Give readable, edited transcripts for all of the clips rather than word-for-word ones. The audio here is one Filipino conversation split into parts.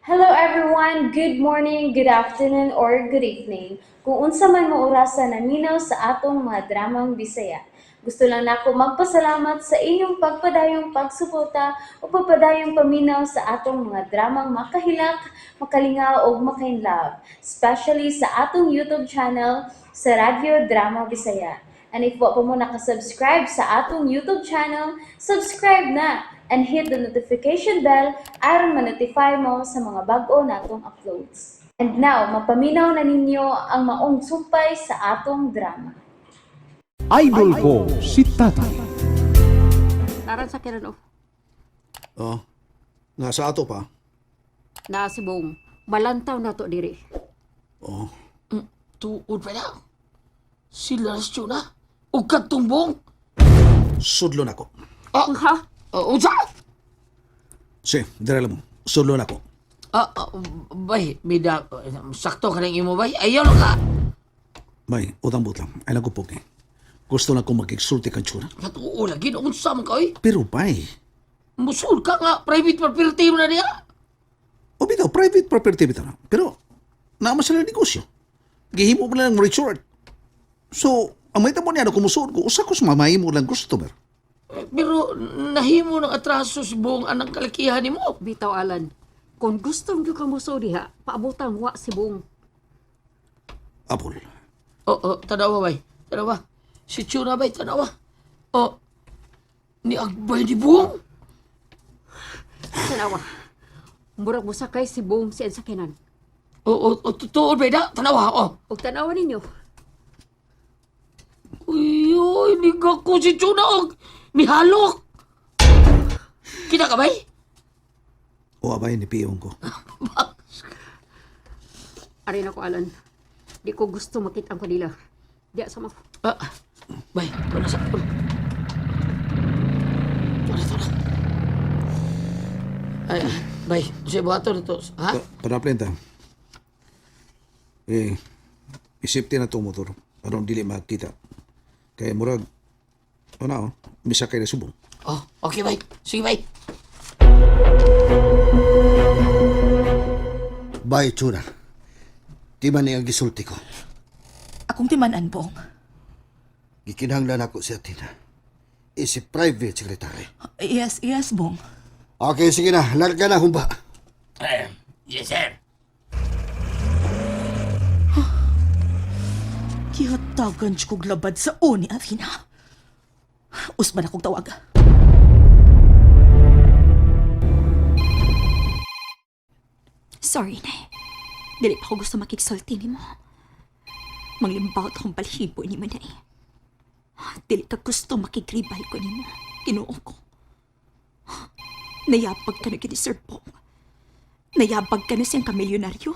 Hello everyone, good morning, good afternoon, or good evening. Kung unsa man mo orasan naminaw sa atong mga dramang Bisaya. Gusto lang nako magpasalamat sa inyong pagpadayong pagsuporta o pagpadayong paminaw sa atong mga dramang makahilak, makalingaw o makainlove, especially sa atong YouTube channel sa Radyo Drama Bisaya. And if wa pa mo nakasubscribe sa atong YouTube channel, subscribe na and hit the notification bell aron ma-notify mo sa mga bag-o natong uploads. And now, mapaminaw na ninyo ang maong sumpay sa atong drama. Idol ko si Tatay. Naran sa kiran oh. Oh, nasa ato pa. Na si Bong. Malantaw na to diri. Oh, Tuod pa na. Sila na. O katumbong. sudlo na ko. Ha? Unsa? Si, dire mo. Sudlo na ko. Bay, bida, sakto ka ng imo bay. Ayaw ka. May, utang but lang. Ay nagupog eh. Gusto na kong magigsulti kang tsura. Katuo lagi na unsa man ka oy. Pero bay, Musul ka nga, private property mo na niya. o bitaw, private property bitaw na. Pero, naman sila negosyo. Gihimo mo lang ng resort. So, ang may tamo niya na kumusuod ko, usa ko sumamahin mo lang customer. Pero nahimo ng atraso si buong anang kalakihan ni mo. Bitaw Alan. Kung gusto mo ka mo so diha, paabutan wa si Bong. Apol. Tanawa bay. Tanawa. Si Chuna bay, tanawa. Ni Agbay ni buong. Tanawa. Murag mo sakay si Bong sa sakinan. Tuod bay na. Tanawa, Og tanawa ninyo. Uy, ni ko si Chuna og ni halok. Kita ka bay? O abay ni piyong ko. Arin ako Alan. Di ko gusto makita ang kanila. Diya sama ko. Bay, ito na sa... Ito na. Ay, bay, siya buhato na to. Ha? Panaplenta. Isipti na itong motor. Anong dili makita. Kaya murag, ano, misa kayo na subong. Okay, bay. Sige, bay. Bay, Chuna. Di man niya gisulti ko. Akong timanan, Bong. Gikinahanglan ako si Atina. Si private secretary. Yes, Bong. Okay, sige na. Larga na, humba. Yes, sir. Kihatagan siya kong labad sa uni, Athena. Usman akong tawag. Sorry, Nay. Dili pa ako gusto makiksulti ni mo. Manglimbawat akong balhibo ni mo, Nay. Dili ka gusto makigribal ko ni mo. Kinuo ko. Nayabag ka na kini Sir Bong. Nayabag ka na siyang kamilyonaryo.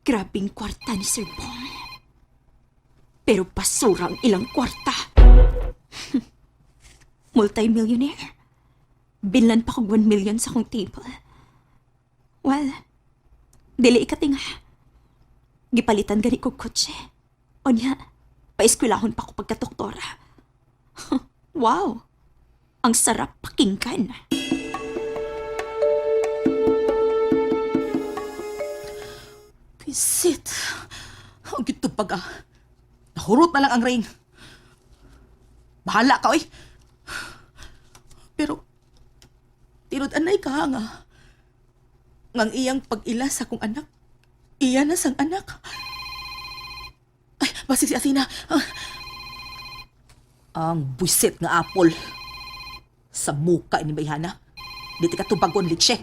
Grabing kwarta ni Sir Bong. Pero basura ang ilang kwarta. Multi-millionaire. Binlan pa kong 1 million sa akong table. Well, dili ikatinga. Gipalitan gani ko kotse. O niya, paiskwilahon pa ko pagkadoktora. Wow! Ang sarap pakinggan. Pisit. Ang gitupag ah. Nahurot na lang ang ring. Bahala ka, oy. Pero, tinod-anay ka nga. Ngang iyang pag-ila sa kong anak. Iya na sang anak. Ay, basi si Athena. Ang buisit nga apol. Sa muka ni Bayhana. Di ka tubagon, Litche.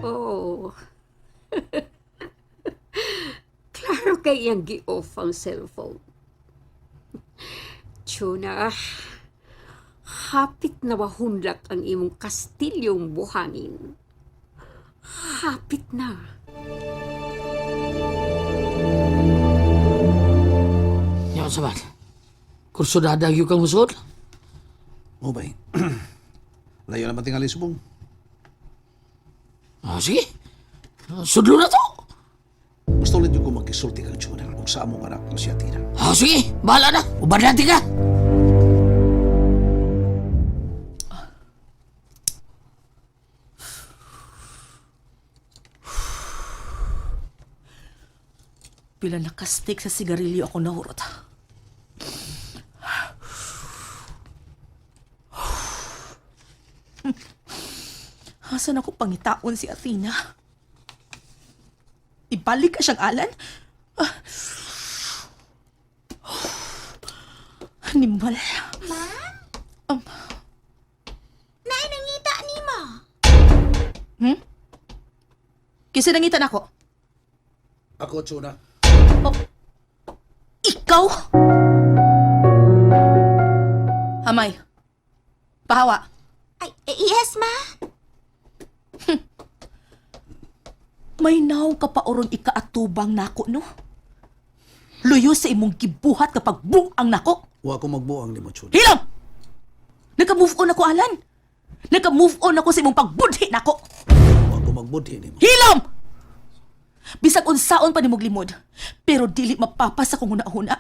Oh. Klaro kay iyang gi-off ang cellphone. Chuna, hapit na wahunlak ang imong kastilyong buhangin. Hapit na. Yan, sabat. Kurso dadagyo kang musod? O bay, layo naman tingali subong. Sige. Sudlo na to. Gusto ulit yung kung magkisulti kang tsura kung sa among anak ng si Atina. Sige. Bahala na. Ubad natin ka. Pila nakastik sa sigarilyo ako nahurot. Hasan ako pangitaon si Athena? Ibalik ka siyang alan? Animal. Nay, nangita ni mo. Kisa nangitan ako? Ako, Chuna. Ikaw? Amay. Pahawa. Ay, yes, ma. May naw ka pa oron ikaatubang nako, no? Luyo sa imong gibuhat kapag buang nako. Wa ko magbuang ni mo, Chuna. Hilam! Naka-move on ako, Alan. Naka-move on ako sa imong pagbudhi nako. Wa ko magbudhi ni mo. Hilam! Bisag unsaon pa ni mong limod, pero dili mapapas akong huna-huna.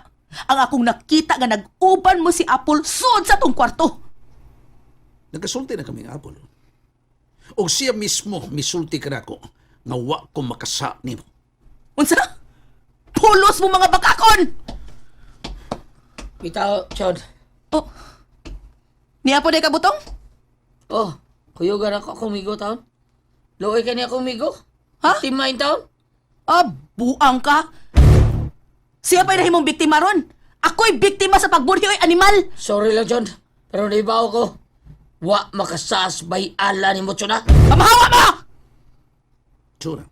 Ang akong nakita nga nag-uban mo si Apple sud sa tong kwarto. Nagkasulti na kaming Apple. O siya mismo misulti ka na ko nga wa ko makasa ni mo. Unsa? Pulos mo mga bakakon! Bitaw, Chod. Oh. Niya po day kabutong? Oh, kuyugan ako kumigo taon. Luoy ka niya kumigo? Ha? Timain taon? Ah, buang ka? Siya pa'y nahimong biktima ron. Ako'y biktima sa pagbudhi oy animal. Sorry lang, Chod. Pero naibaw ko. Wa makasas bay ala ni mo, Chod, ha? Pamahawa mo! Chuna,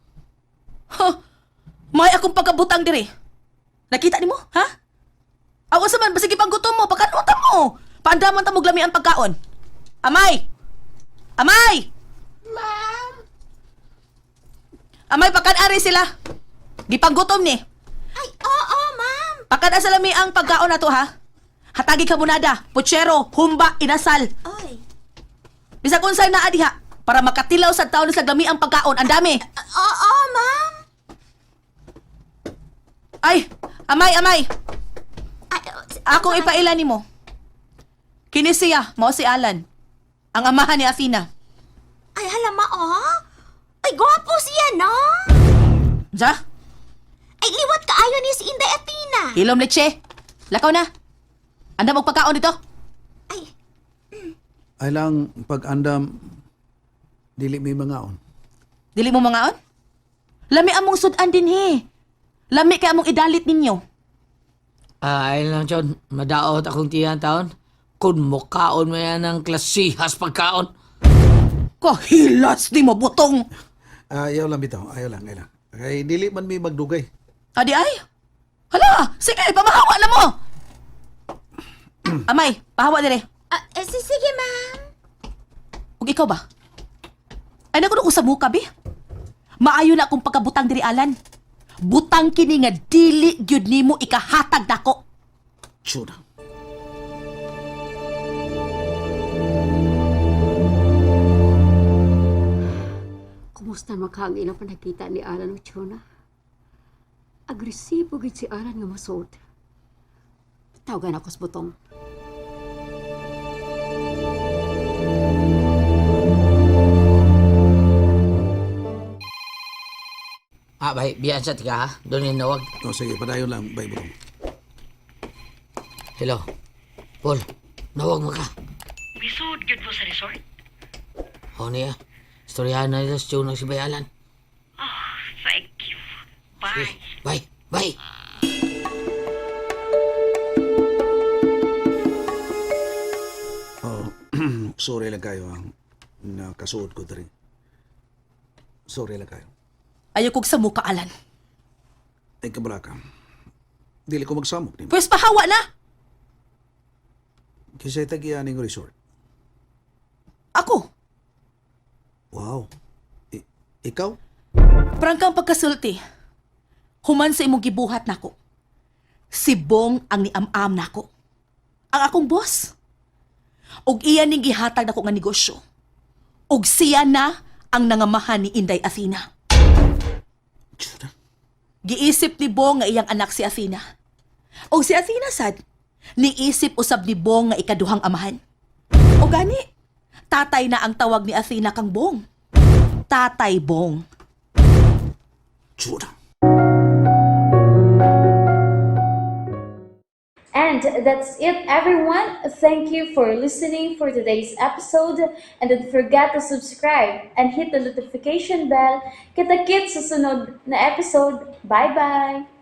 Huh, may akong pagkabutang diri. Nakita ni mo, ha? Awas man, basig ipanggutom mo, pagkanutan mo. Paandaman ta mo glami ang pagkaon. Amay! Amay! Ma'am! Amay, pakan-ari sila. Gipanggutom ni. Ay, oo, ma'am. Pakan sa lami ang pagkaon na to, ha? Hatagi ka munada, putsero, humba, inasal. Ay. Bisag unsay naa diha para makatilaw sa taon sa glami ang pagkaon. Ang dami. Oo, ma'am. Ay, amay, amay. Ay, Akong ipailan ni mo. Kini siya, mao si Alan. Ang amahan ni Athena. ay, halama, oh. Ay, gwapo siya, no? Ja? Ay, liwat kaayo ni si Inday Athena. Hilom leche. Lakaw na. Anda mo pagkaon dito. Ay, ay lang pag-andam dili may mangaon. Dili mo mangaon? Lami among sudan din he. Lami kay among idalit ninyo. Ay lang, Chod. Madaot akong tiyan taon. Kung mukaon mo yan ng klasihas pagkaon. Kahilas di mo butong. Ayaw lang bitaw, ayaw lang. Kay dili man may magdugay. Adi ay. Hala, sige, pamahawa na mo. Amay, pahawa dire. sige, ma'am. Ug ikaw ba? Ay nakuno ko sa muka, bi. Maayo na akong pagkabutang diri, Alan. Butang kini nga dili gyud nimo ikahatag nako. Chuna. Kumusta makangin ang panakita ni Alan o Chona? Agresibo gid si Alan nga masod. Tawagan ako sa butong. Bay, biyan sa tika, ha? Doon yung nawag. O sige, padayon lang, bay butong. Hello. Paul, nawag mo ka. Misud gyud mo sa resort? O niya, istoryahan na nila sa tiyong si Bayalan. Oh, thank you. Bye. Bye, bye. Oh, sorry lang kayo ang nakasuot ko diri. Sorry lang kayo. Ayaw kog sa muka, Alan. Ay kabalaka. Dili ko magsamok ni mo. Pwes pahawa na. Kisay tagiyan ng resort. Ako. Wow. Ikaw? Prangkang pagkasulti. Human sa imong gibuhat nako. Si Bong ang niam-am nako. Ang akong boss. Og iya ning gihatag nako nga negosyo. Og siya na ang nangamahan ni Inday Athena. Chuna. Giisip ni Bong nga iyang anak si Athena. Og si Athena sad, niisip usab ni Bong nga ikaduhang amahan. O gani, tatay na ang tawag ni Athena kang Bong. Tatay Bong. Chuna. And that's it, everyone. Thank you for listening for today's episode. And don't forget to subscribe and hit the notification bell. Kita-kits sa sunod na episode. Bye-bye!